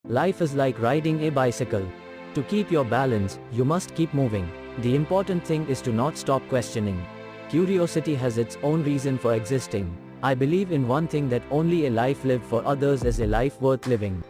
Life is like riding a bicycle. To keep your balance, you must keep moving. The important thing is to not stop questioning. Curiosity has its own reason for existing. I believe in one thing, that only a life lived for others is a life worth living.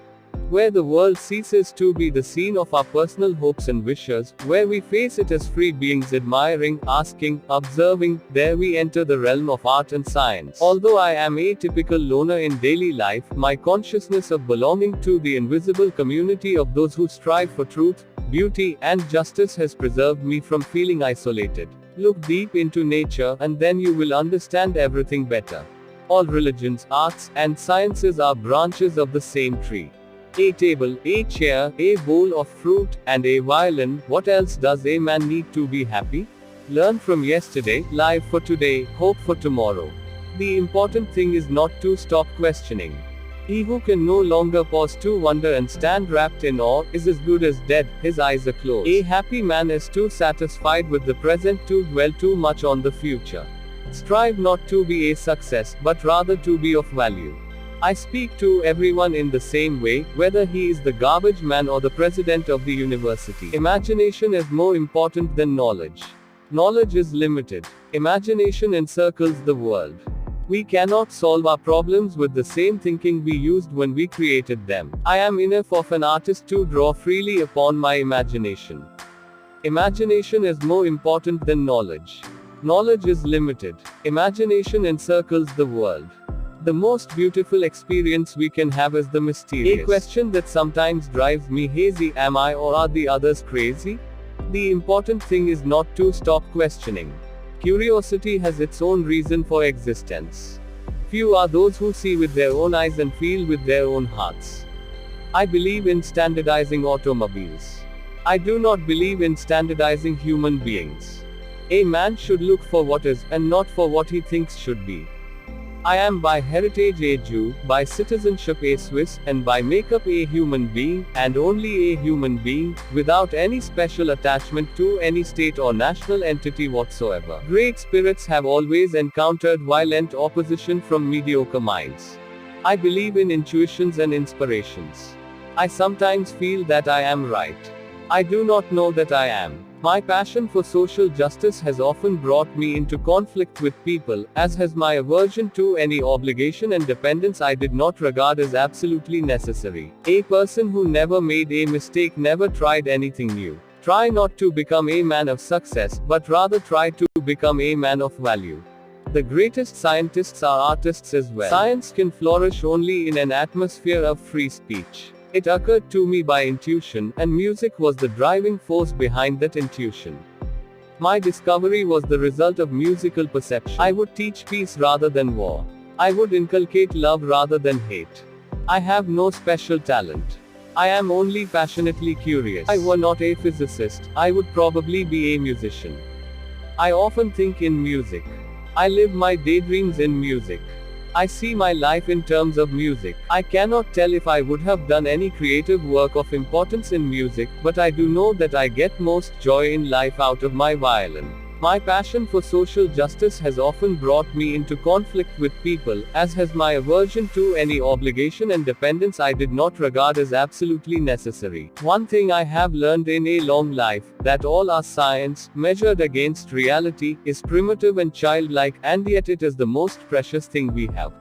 Where the world ceases to be the scene of our personal hopes and wishes, where we face it as free beings admiring, asking, observing, there we enter the realm of art and science. Although I am a typical loner in daily life, my consciousness of belonging to the invisible community of those who strive for truth, beauty, and justice has preserved me from feeling isolated. Look deep into nature, and then you will understand everything better. All religions, arts, and sciences are branches of the same tree. A table, a chair, a bowl of fruit, and a violin. What else does a man need to be happy? Learn from yesterday, live for today, hope for tomorrow. The important thing is not to stop questioning. He who can no longer pause to wonder and stand wrapped in awe, is as good as dead, his eyes are closed. A happy man is too satisfied with the present to dwell too much on the future. Strive not to be a success, but rather to be of value. I speak to everyone in the same way, whether he is the garbage man or the president of the university. Imagination is more important than knowledge. Knowledge is limited. Imagination encircles the world. We cannot solve our problems with the same thinking we used when we created them. I am enough of an artist to draw freely upon my imagination. Imagination is more important than knowledge. Knowledge is limited. Imagination encircles the world. The most beautiful experience we can have is the mysterious. A question that sometimes drives me hazy: am I or are the others crazy? The important thing is not to stop questioning. Curiosity has its own reason for existence. Few are those who see with their own eyes and feel with their own hearts. I believe in standardizing automobiles. I do not believe in standardizing human beings. A man should look for what is, and not for what he thinks should be. I am by heritage a Jew, by citizenship a Swiss, and by makeup a human being, and only a human being, without any special attachment to any state or national entity whatsoever. Great spirits have always encountered violent opposition from mediocre minds. I believe in intuitions and inspirations. I sometimes feel that I am right. I do not know that I am. My passion for social justice has often brought me into conflict with people, as has my aversion to any obligation and dependence I did not regard as absolutely necessary. A person who never made a mistake never tried anything new. Try not to become a man of success, but rather try to become a man of value. The greatest scientists are artists as well. Science can flourish only in an atmosphere of free speech. It occurred to me by intuition, and music was the driving force behind that intuition. My discovery was the result of musical perception. I would teach peace rather than war. I would inculcate love rather than hate. I have no special talent. I am only passionately curious. If I were not a physicist, I would probably be a musician. I often think in music. I live my daydreams in music. I see my life in terms of music. I cannot tell if I would have done any creative work of importance in music, but I do know that I get most joy in life out of my violin. My passion for social justice has often brought me into conflict with people, as has my aversion to any obligation and dependence I did not regard as absolutely necessary. One thing I have learned in a long life, that all our science, measured against reality, is primitive and childlike, and yet it is the most precious thing we have.